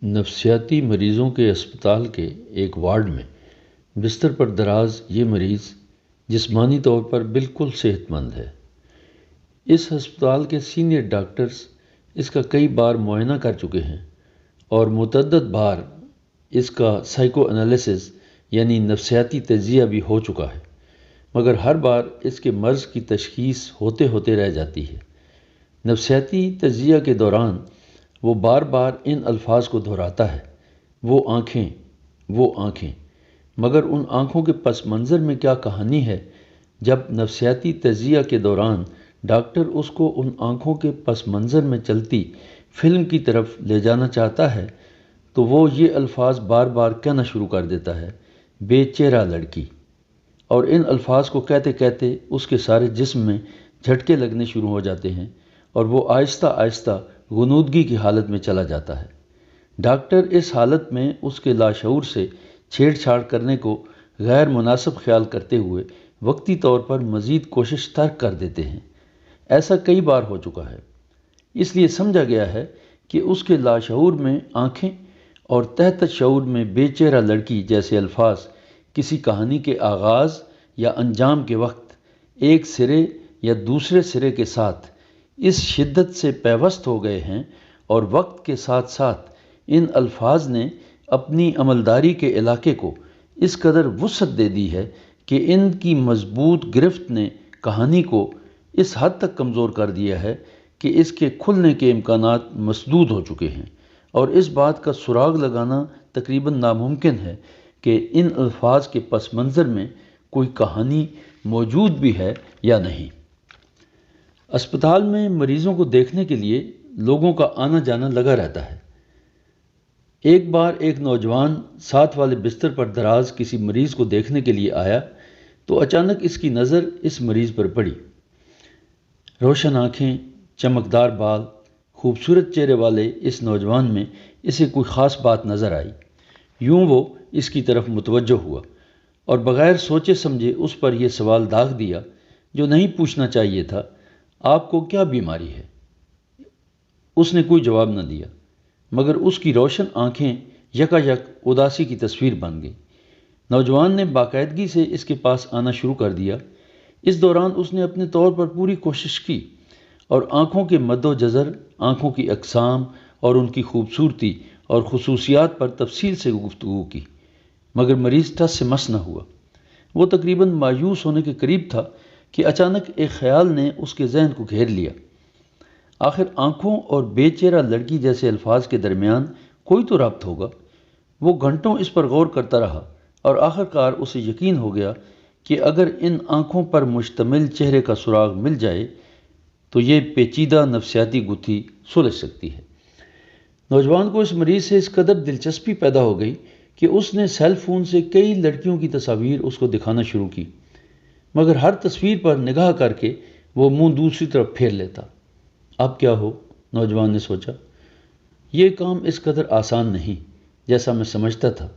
نفسیاتی مریضوں کے اسپتال کے ایک وارڈ میں بستر پر دراز یہ مریض جسمانی طور پر بالکل صحت مند ہے۔ اس ہسپتال کے سینئر ڈاکٹرز اس کا کئی بار معائنہ کر چکے ہیں اور متعدد بار اس کا سائیکو انالیسس یعنی نفسیاتی تجزیہ بھی ہو چکا ہے، مگر ہر بار اس کے مرض کی تشخیص ہوتے ہوتے رہ جاتی ہے۔ نفسیاتی تجزیہ کے دوران وہ بار بار ان الفاظ کو دہراتا ہے، وہ آنکھیں، وہ آنکھیں، مگر ان آنکھوں کے پس منظر میں کیا کہانی ہے؟ جب نفسیاتی تجزیہ کے دوران ڈاکٹر اس کو ان آنکھوں کے پس منظر میں چلتی فلم کی طرف لے جانا چاہتا ہے تو وہ یہ الفاظ بار بار کہنا شروع کر دیتا ہے، بے چہرہ لڑکی، اور ان الفاظ کو کہتے کہتے اس کے سارے جسم میں جھٹکے لگنے شروع ہو جاتے ہیں اور وہ آہستہ آہستہ غنودگی کی حالت میں چلا جاتا ہے۔ ڈاکٹر اس حالت میں اس کے لاشعور سے چھیڑ چھاڑ کرنے کو غیر مناسب خیال کرتے ہوئے وقتی طور پر مزید کوشش ترک کر دیتے ہیں۔ ایسا کئی بار ہو چکا ہے، اس لیے سمجھا گیا ہے کہ اس کے لاشعور میں آنکھیں اور تحت شعور میں بے چہرہ لڑکی جیسے الفاظ کسی کہانی کے آغاز یا انجام کے وقت ایک سرے یا دوسرے سرے کے ساتھ اس شدت سے پیوست ہو گئے ہیں اور وقت کے ساتھ ساتھ ان الفاظ نے اپنی عملداری کے علاقے کو اس قدر وسعت دے دی ہے کہ ان کی مضبوط گرفت نے کہانی کو اس حد تک کمزور کر دیا ہے کہ اس کے کھلنے کے امکانات مسدود ہو چکے ہیں، اور اس بات کا سراغ لگانا تقریباً ناممکن ہے کہ ان الفاظ کے پس منظر میں کوئی کہانی موجود بھی ہے یا نہیں۔ اسپتال میں مریضوں کو دیکھنے کے لیے لوگوں کا آنا جانا لگا رہتا ہے۔ ایک بار ایک نوجوان ساتھ والے بستر پر دراز کسی مریض کو دیکھنے کے لیے آیا تو اچانک اس کی نظر اس مریض پر پڑی۔ روشن آنکھیں، چمکدار بال، خوبصورت چہرے والے اس نوجوان میں اسے کوئی خاص بات نظر آئی۔ یوں وہ اس کی طرف متوجہ ہوا اور بغیر سوچے سمجھے اس پر یہ سوال داغ دیا جو نہیں پوچھنا چاہیے تھا، آپ کو کیا بیماری ہے؟ اس نے کوئی جواب نہ دیا، مگر اس کی روشن آنکھیں یکا یک اداسی کی تصویر بن گئیں۔ نوجوان نے باقاعدگی سے اس کے پاس آنا شروع کر دیا۔ اس دوران اس نے اپنے طور پر پوری کوشش کی اور آنکھوں کے مد و جزر، آنکھوں کی اقسام اور ان کی خوبصورتی اور خصوصیات پر تفصیل سے گفتگو کی، مگر مریض ٹس سے مس نہ ہوا۔ وہ تقریباً مایوس ہونے کے قریب تھا کہ اچانک ایک خیال نے اس کے ذہن کو گھیر لیا۔ آخر آنکھوں اور بے چہرہ لڑکی جیسے الفاظ کے درمیان کوئی تو ربط ہوگا۔ وہ گھنٹوں اس پر غور کرتا رہا اور آخرکار اسے یقین ہو گیا کہ اگر ان آنکھوں پر مشتمل چہرے کا سراغ مل جائے تو یہ پیچیدہ نفسیاتی گتھی سلجھ سکتی ہے۔ نوجوان کو اس مریض سے اس قدر دلچسپی پیدا ہو گئی کہ اس نے سیل فون سے کئی لڑکیوں کی تصاویر اس کو دکھانا شروع کی، مگر ہر تصویر پر نگاہ کر کے وہ منہ دوسری طرف پھیر لیتا۔ اب کیا ہو؟ نوجوان نے سوچا۔ یہ کام اس قدر آسان نہیں جیسا میں سمجھتا تھا۔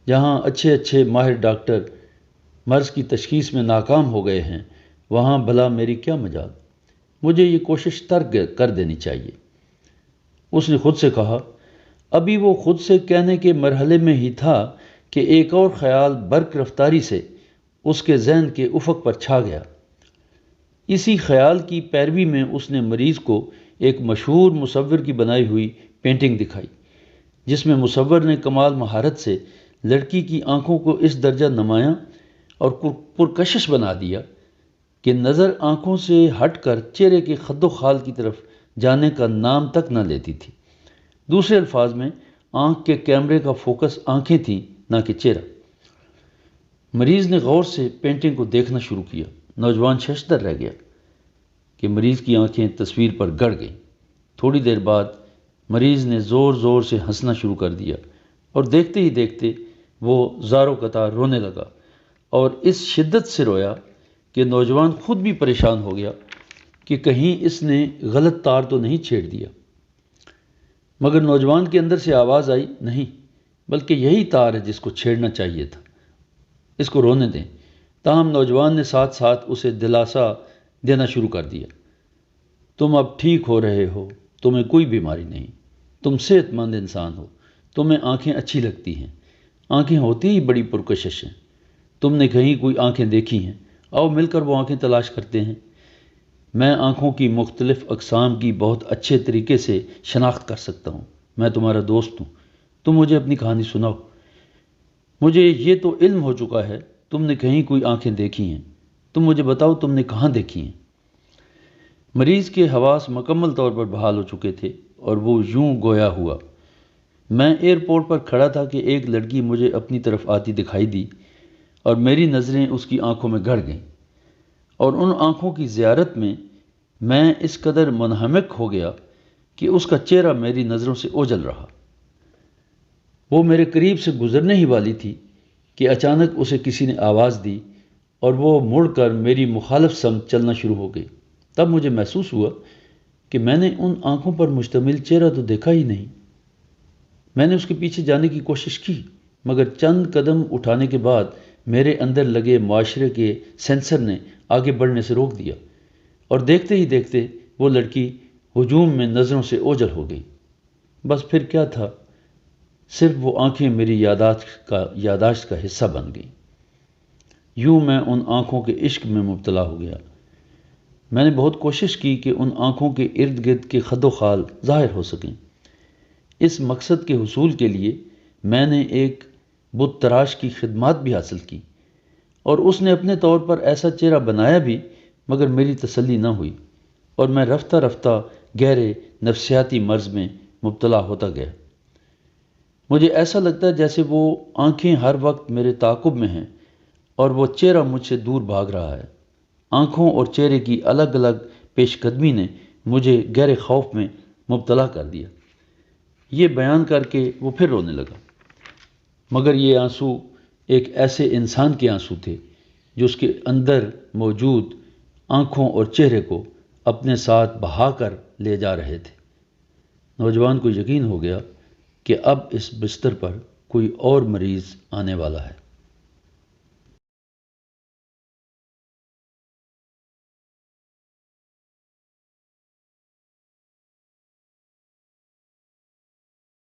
جہاں اچھے اچھے ماہر ڈاکٹر مرض کی تشخیص میں ناکام ہو گئے ہیں، وہاں بھلا میری کیا مجال؟ مجھے یہ کوشش ترک کر دینی چاہیے۔ اس نے خود سے کہا۔ ابھی وہ خود سے کہنے کے مرحلے میں ہی تھا کہ ایک اور خیال برق رفتاری سے اس کے ذہن کے افق پر چھا گیا۔ اسی خیال کی پیروی میں اس نے مریض کو ایک مشہور مصور کی بنائی ہوئی پینٹنگ دکھائی، جس میں مصور نے کمال مہارت سے لڑکی کی آنکھوں کو اس درجہ نمایاں اور پرکشش بنا دیا کہ نظر آنکھوں سے ہٹ کر چہرے کے خد و خال کی طرف جانے کا نام تک نہ لیتی تھی۔ دوسرے الفاظ میں آنکھ کے کیمرے کا فوکس آنکھیں تھیں، نہ کہ چہرہ۔ مریض نے غور سے پینٹنگ کو دیکھنا شروع کیا۔ نوجوان ششدر رہ گیا کہ مریض کی آنکھیں تصویر پر گڑ گئیں۔ تھوڑی دیر بعد مریض نے زور زور سے ہنسنا شروع کر دیا اور دیکھتے ہی دیکھتے وہ زاروں قطار رونے لگا، اور اس شدت سے رویا کہ نوجوان خود بھی پریشان ہو گیا کہ کہیں اس نے غلط تار تو نہیں چھیڑ دیا۔ مگر نوجوان کے اندر سے آواز آئی، نہیں، بلکہ یہی تار ہے جس کو چھیڑنا چاہیے تھا، اس کو رونے دیں۔ تاہم نوجوان نے ساتھ ساتھ اسے دلاسا دینا شروع کر دیا، تم اب ٹھیک ہو رہے ہو، تمہیں کوئی بیماری نہیں، تم صحت مند انسان ہو، تمہیں آنکھیں اچھی لگتی ہیں، آنکھیں ہوتی ہی بڑی پرکشش ہیں۔ تم نے کہیں کوئی آنکھیں دیکھی ہیں؟ آؤ مل کر وہ آنکھیں تلاش کرتے ہیں۔ میں آنکھوں کی مختلف اقسام کی بہت اچھے طریقے سے شناخت کر سکتا ہوں۔ میں تمہارا دوست ہوں، تم مجھے اپنی کہانی سناؤ۔ مجھے یہ تو علم ہو چکا ہے تم نے کہیں کوئی آنکھیں دیکھی ہیں، تم مجھے بتاؤ تم نے کہاں دیکھی ہیں۔ مریض کے حواس مکمل طور پر بحال ہو چکے تھے اور وہ یوں گویا ہوا۔ میں ایئرپورٹ پر کھڑا تھا کہ ایک لڑکی مجھے اپنی طرف آتی دکھائی دی اور میری نظریں اس کی آنکھوں میں گڑ گئیں، اور ان آنکھوں کی زیارت میں اس قدر منہمک ہو گیا کہ اس کا چہرہ میری نظروں سے اوجھل رہا۔ وہ میرے قریب سے گزرنے ہی والی تھی کہ اچانک اسے کسی نے آواز دی اور وہ مڑ کر میری مخالف سمت چلنا شروع ہو گئی۔ تب مجھے محسوس ہوا کہ میں نے ان آنکھوں پر مشتمل چہرہ تو دیکھا ہی نہیں۔ میں نے اس کے پیچھے جانے کی کوشش کی، مگر چند قدم اٹھانے کے بعد میرے اندر لگے معاشرے کے سینسر نے آگے بڑھنے سے روک دیا، اور دیکھتے ہی دیکھتے وہ لڑکی ہجوم میں نظروں سے اوجھل ہو گئی۔ بس پھر کیا تھا، صرف وہ آنکھیں میری یادداشت کا حصہ بن گئیں۔ یوں میں ان آنکھوں کے عشق میں مبتلا ہو گیا۔ میں نے بہت کوشش کی کہ ان آنکھوں کے ارد گرد کے خد و خال ظاہر ہو سکیں۔ اس مقصد کے حصول کے لیے میں نے ایک بت تراش کی خدمات بھی حاصل کی، اور اس نے اپنے طور پر ایسا چہرہ بنایا بھی، مگر میری تسلی نہ ہوئی، اور میں رفتہ رفتہ گہرے نفسیاتی مرض میں مبتلا ہوتا گیا۔ مجھے ایسا لگتا ہے جیسے وہ آنکھیں ہر وقت میرے تعاقب میں ہیں اور وہ چہرہ مجھ سے دور بھاگ رہا ہے۔ آنکھوں اور چہرے کی الگ الگ پیش قدمی نے مجھے گہرے خوف میں مبتلا کر دیا۔ یہ بیان کر کے وہ پھر رونے لگا، مگر یہ آنسو ایک ایسے انسان کے آنسو تھے جو اس کے اندر موجود آنکھوں اور چہرے کو اپنے ساتھ بہا کر لے جا رہے تھے۔ نوجوان کو یقین ہو گیا کہ اب اس بستر پر کوئی اور مریض آنے والا ہے۔